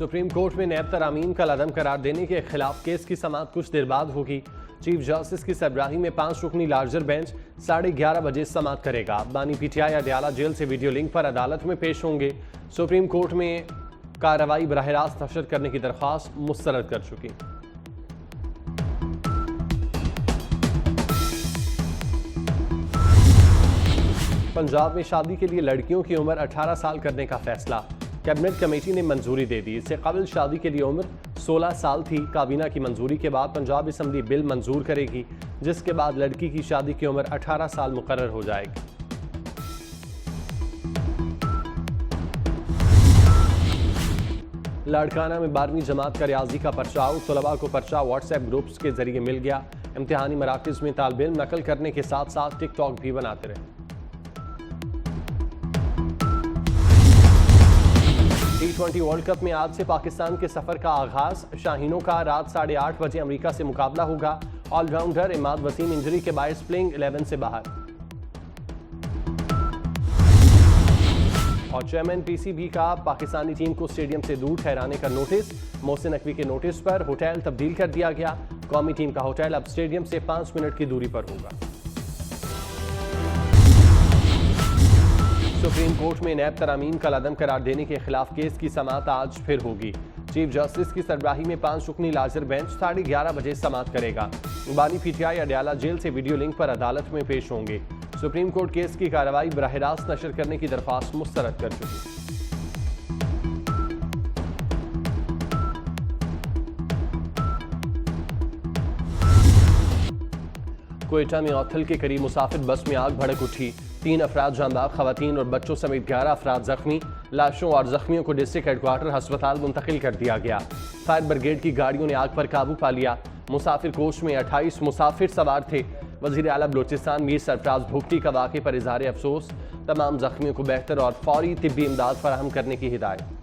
Supreme court में नैब तरामीम का अदम करार देने के खिलाफ केस की समाअत कुछ देर बाद होगी। चीफ जस्टिस की सरबराही में 5 रुकनी लार्जर बेंच 11:30 बजे समाअत करेगा। बानी पीटीआई अडयाला जेल से वीडियो लिंक पर अदालत में पेश होंगे। सुप्रीम कोर्ट में कार्रवाई बराह रास्त नशर करने की दरख्वास्त मुस्तरद कर चुकी। पंजाब में शादी के लिए लड़कियों की उम्र 18 साल करने का फैसला। कैबिनेट कमेटी ने मंजूरी दे दी। इससे कबल शादी के लिए उम्र 16 साल थी। काबीना की मंजूरी के बाद पंजाब असम्बली बिल मंजूर करेगी, जिसके बाद लड़की की शादी की उम्र 18 साल मुकर्रर हो जाएगी। लाड़काना में 12वीं जमात का रियाजी का पर्चा आउट। तलबा को पर्चा व्हाट्सएप ग्रुप्स के जरिए मिल गया। इम्तिहानी मराकज़ में तालिब इल्म नकल करने के साथ साथ टिकटॉक भी बनाते रहे। T20 वर्ल्ड कप में आज से पाकिस्तान के सफर का आगाज। शाहीनों का रात 8:30 बजे अमेरिका से मुकाबला होगा। ऑलराउंडर इमाद वसीम इंजरी के बायस प्लेइंग 11 से बाहर। और चेयरमैन पीसीबी का पाकिस्तानी टीम को स्टेडियम से दूर ठहराने का नोटिस। मोहसिन नकवी के नोटिस पर होटल तब्दील कर दिया गया। कौमी टीम का होटल अब स्टेडियम से 5 मिनट की दूरी पर होगा। सुप्रीम कोर्ट में नैब तरामीम का अदम करार देने के खिलाफ केस की समाअत आज फिर होगी। चीफ जस्टिस की सरबराही में 5 रुकनी लार्जर बेंच 11:30 बजे समाअत करेगा। बानी पीटीआई अडयाला जेल से वीडियो लिंक पर अदालत में पेश होंगे। सुप्रीम कोर्ट केस की कार्रवाई बराह रास्त नशर करने की दरख्वास्त मुस्तरद कर चुकी। क्वेटा में औथल के करीब मुसाफिर बस में आग भड़क उठी। 3 अफराद जामबाग, खवातीन और बच्चों समेत 11 अफराद जख्मी। लाशों और जख्मियों को डिस्ट्रिक्ट हेडक्वार्टर अस्पताल मुंतकिल कर दिया गया। फायर ब्रिगेड की गाड़ियों ने आग पर काबू पा लिया। मुसाफिर कोच में 28 मुसाफिर सवार थे। वजीर आला बलूचिस्तान मीर सरफराज भुगटी का वाक़े पर इज़हार अफसोस। तमाम जख्मियों को बेहतर और फौरी तिब्बी इमदाद फराहम करने की हिदायत।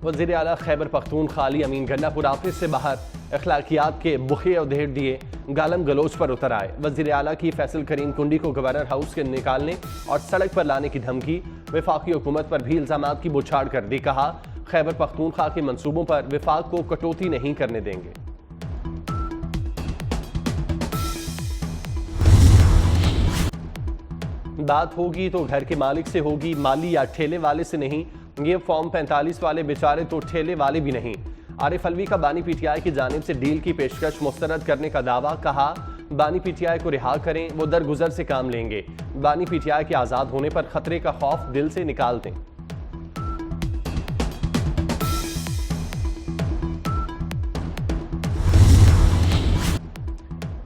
वज़ीर आला खैबर पख्तूनख्वा अली अमीन गन्नापुर ऑफिस से बाहर अखलाकियात के बुखे उधेड़ दिए। गालम गलोच पर उतर आए। वज़ीर आला की फैसल करीम कुंडी को गवर्नर हाउस के निकालने और सड़क पर लाने की धमकी। वफाकी हुकूमत पर भी इल्ज़ामात की बौछार कर दी। कहा, खैबर पख्तूनख्वा के मंसूबों पर विफाक को कटौती नहीं करने देंगे। बात होगी तो घर के मालिक से होगी, माली या ठेले वाले से नहीं। ये फॉर्म 45 वाले बेचारे तो ठेले वाले भी नहीं। आरिफ अलवी का बानी पीटीआई की जानिब से डील की पेशकश मुस्तरद करने का दावा। कहा, बानी पीटीआई को रिहा करें, वो दरगुजर से काम लेंगे। बानी पीटीआई के आज़ाद होने पर खतरे का खौफ दिल से निकाल दें।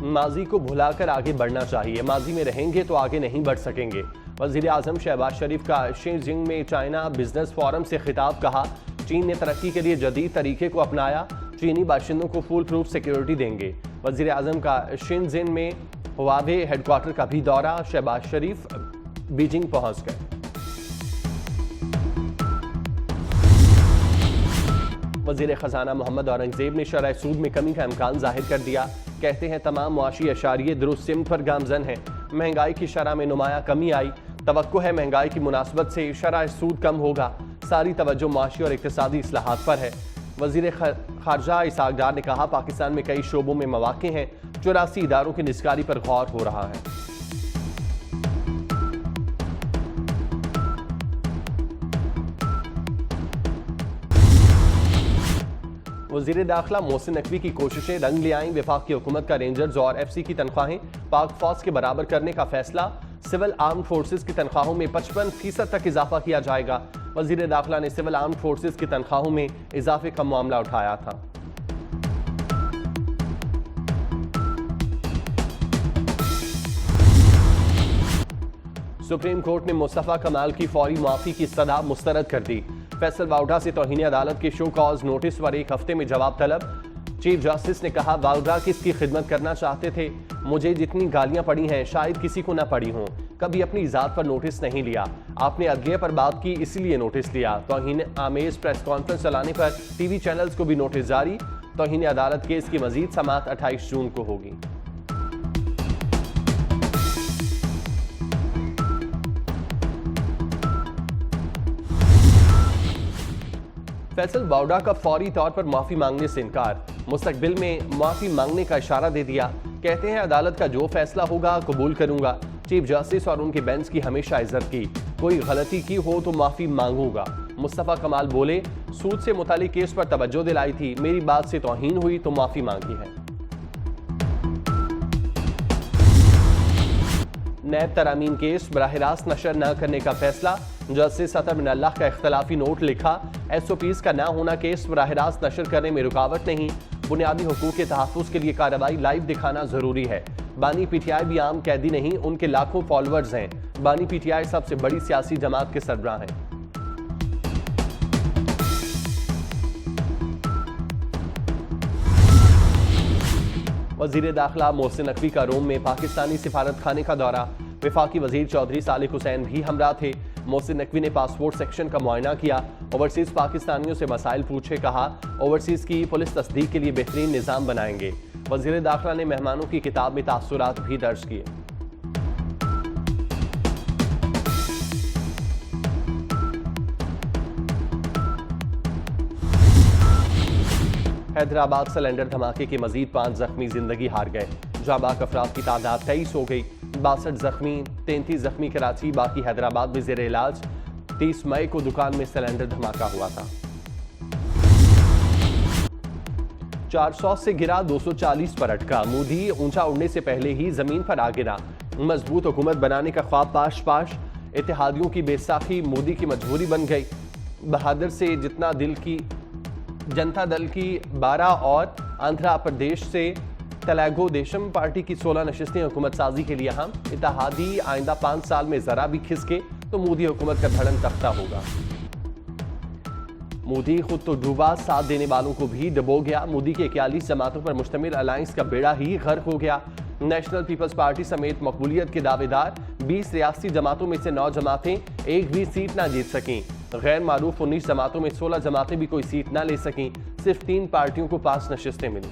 माजी को भुलाकर आगे बढ़ना चाहिए। माजी में रहेंगे तो आगे नहीं बढ़ सकेंगे। वज़ीर आज़म शहबाज शरीफ का शीजिंग में चाइना बिजनेस फोरम से खिताब। कहा, चीन ने तरक्की के लिए जदीद तरीके को अपनाया। चीनी बाशिंदों को फुल प्रूफ सिक्योरिटी देंगे। वज़ीर आज़म का शिनजिन में हुआवे हेडक्वार्टर का भी दौरा। शहबाज शरीफ बीजिंग पहुंच गए। वज़ीर ख़जाना मोहम्मद औरंगज़ेब ने शरह सूद में कमी का इम्कान जाहिर कर दिया। कहते हैं, तमाम मुआशी अशारिये दुरुस्त सिमत पर गामजन हैं। महंगाई की शरह में नुमाया कमी आई। तवक्को है महंगाई की मुनासबत से शरह सूद कम होगा। सारी तवज्जो मुआशी और इक़्तिसादी इस्लाहात पर है। वज़ीर ख़ारजा इसहाक़ डार ने कहा, पाकिस्तान में कई शोबों में मौक़े हैं। 84 इदारों की निस्कारी पर गौर हो रहा है। वज़ीर दाखिला मोहसिन नकवी की कोशिशें रंग ले आईं। वफाकी हुकूमत का रेंजर्स और FC की तनख्वाहें पाक फौज के बराबर करने का फैसला। सिविल आर्म्ड फोर्सेस की तनख्वाहों में 55% तक इजाफा किया जाएगा। वज़ीर दाखिला ने सिविल आर्म्ड फोर्सेस की तनख्वाहों में इजाफे का मामला उठाया था। सुप्रीम कोर्ट ने मुस्तफ़ा कमाल की फौरी मुआफ़ी की सदा मुस्तरद कर दी। फैसल वाउडा से तौहीन अदालत के शो कॉज नोटिस पर 1 हफ्ते में जवाब तलब। चीफ जस्टिस ने कहा, वाउडा किसकी खिदमत करना चाहते थे? मुझे जितनी गालियां पड़ी हैं शायद किसी को ना पड़ी हों। कभी अपनी ज़ात पर नोटिस नहीं लिया। आपने अदलिया पर बात की इसलिए नोटिस लिया। तौहीन आमेज प्रेस कॉन्फ्रेंस चलाने पर TV चैनल्स को भी नोटिस जारी। तौहीन अदालत केस की मजीद समाअत 28 जून को होगी। फैसल वाउडा का फौरी तौर पर माफी मांगने से इनकार, मुस्तकबिल में माफी मांगने का इशारा दे दिया। कहते हैं अदालत का जो फैसला होगा कबूल करूंगा। चीफ जस्टिस और उनके बेंच की हमेशा इज्जत की, कोई गलती की हो तो माफी मांगूंगा। मुस्तफा कमाल बोले, सूद से मुतालिक केस पर तवज्जो दिलाई थी, मेरी बात से तौहीन हुई तो माफी मांगी है। नैब तरामीम केस बराह रास्त नशर न करने का फैसला, जस्टिस अतर मिनल्लाह का इख्तलाफी नोट लिखा। SOPs का न होना केस बराह रास्त नशर करने में रुकावट नहीं, बुनियादी हुकूक के तहफ़्फ़ुज़ के लिए कार्रवाई लाइव दिखाना जरूरी है। बानी PTI भी आम कैदी नहीं, उनके लाखों फॉलोअर्स हैं। बानी PTI सबसे बड़ी सियासी जमात के सरबराह हैं। वजीर दाखिला मोहसिन नकवी का रोम में पाकिस्तानी सिफारत खाने का दौरा, वफाकी वजीर चौधरी सालिक हुसैन भी हमरा थे। मोहसिन नकवी ने पासपोर्ट सेक्शन का मुआयना किया, ओवरसीज पाकिस्तानियों से मसाइल पूछे, कहा ओवरसीज की पुलिस तस्दीक के लिए बेहतरीन निज़ाम बनाएंगे। वजीर दाखिला ने मेहमानों की किताब में तासुरात भी दर्ज किए। हैदराबाद सिलेंडर धमाके के मजीद 5 जख्मी जिंदगी हार गए, जाबाक अफराद की तादाद 23 हो गई। 62 जख्मी, 33 जख्मी कराची, बाकी हैदराबाद में जेर इलाज। 30 मई को दुकान में सिलेंडर धमाका हुआ था। 400 से गिरा 240 पर अटका, मोदी ऊंचा उड़ने से पहले ही जमीन पर आ गिरा। मजबूत हुकूमत बनाने का ख्वाब पाश पाश, इत्तेहादियों की बेसाखी मोदी की मजबूरी बन गई। बहादुर से जितना दिल की जनता दल की 12 और आंध्र प्रदेश से तेलुगु देशम पार्टी की 16 नशिस्तें हुकूमत साजी के लिए हम। इत्तेहादी आइंदा 5 साल में जरा भी खिसके तो मोदी हुकूमत का धड़न तख्ता होगा। मोदी खुद तो डूबा, साथ देने वालों को भी डुबो गया। मोदी के 41 जमातों पर मुश्तमिल अलायंस का बेड़ा ही गर्क हो गया। नेशनल पीपल्स पार्टी समेत मकबूलियत के दावेदार 20 रियासती जमातों में से 9 जमातें एक भी सीट ना जीत सकीं। गैर मारूफ 19 जमातों में 16 जमातें भी कोई सीट ना ले सकीं। सिर्फ 3 पार्टियों को 5 नशिस्तें मिली।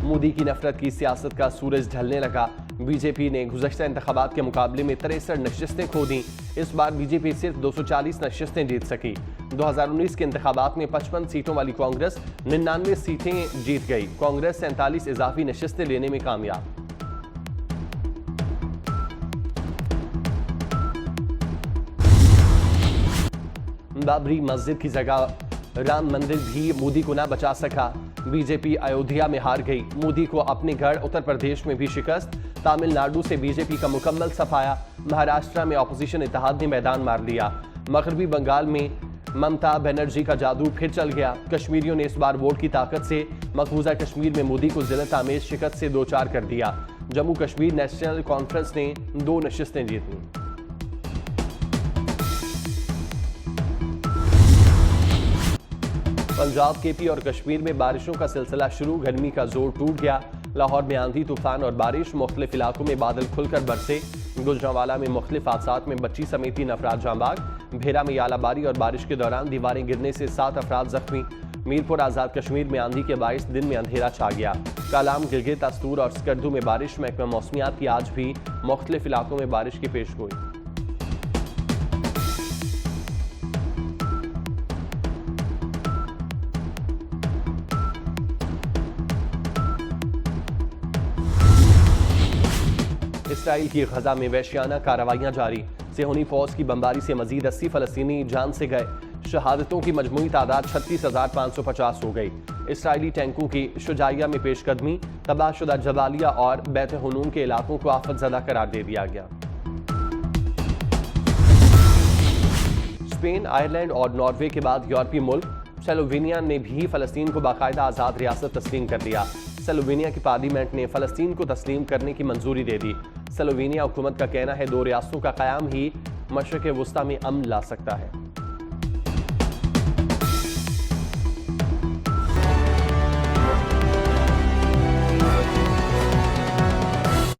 मोदी की नफरत की सियासत का सूरज ढलने लगा। बीजेपी ने गुज़श्ता इंतखाबात के मुकाबले में 63 नशिस्तें खो दी। इस बार बीजेपी सिर्फ 240 नशिस्तें जीत सकी। 2019 के इंतखाबात में 55 सीटों वाली कांग्रेस 99 सीटें जीत गई। कांग्रेस 47 इजाफी नशिस्तें लेने में कामयाब। बाबरी मस्जिद की जगह राम मंदिर भी मोदी को ना बचा सका। बीजेपी अयोध्या में हार गई। मोदी को अपने गढ़ उत्तर प्रदेश में भी शिकस्त। तमिलनाडु से बीजेपी का मुकम्मल सफाया। महाराष्ट्र में अपोजिशन इत्तेहाद ने मैदान मार लिया। मगरबी बंगाल में ममता बनर्जी का जादू फिर चल गया। कश्मीरियों ने इस बार वोट की ताकत से मकबूजा कश्मीर में मोदी को जिल्लत आमेज शिकस्त से दो चार कर दिया। जम्मू कश्मीर नेशनल कॉन्फ्रेंस ने 2 नशिस्तें जीती। पंजाब, KP और कश्मीर में बारिशों का सिलसिला शुरू। गर्मी का जोर टूट गया। लाहौर में आंधी तूफान और बारिश। मुख्तलिफ इलाकों में बादल खुलकर बरसे। गुजरांवाला में मुख्तलिफ हादसात में बच्ची समेत 3 अफराद जांबाग। भेरा में यालाबारी और बारिश के दौरान दीवारें गिरने से 7 अफराद जख्मी। मीरपुर आज़ाद कश्मीर में आंधी के बायस दिन में अंधेरा छा गया। कालाम, गिलगित, अस्तूर और स्कर्दू में बारिश। महकमा मौसमियात की आज भी मुख्तलिफ इलाकों में बारिश की पेशगोई। इसराइल की गजा में वहशियाना कार्रवाइयां जारी। सेहूनी फौज की बमबारी से मजीद 80 फलस्तीनी जान से गए। शहादतों की मजमूई तादाद 36,550 हो गई। इसराइली टैंकों की शुजाइया में पेशकदमी। तबाहशुदा जबालिया और बैत हुनून के इलाकों को आफतज़दा करार दे दिया गया। स्पेन, आयरलैंड और नॉर्वे के बाद यूरोपीय मुल्क स्लोवेनिया ने भी फलस्तीन को बाकायदा आज़ाद रियासत तस्लीम कर दिया। स्लोवेनिया की पार्लियामेंट ने फलस्तीन को तस्लीम करने की मंजूरी दे दी। स्लोवेनिया हुकूमत का कहना है 2 रियासतों का क़याम ही मशरिक़ वुस्ता में अमन ला सकता है।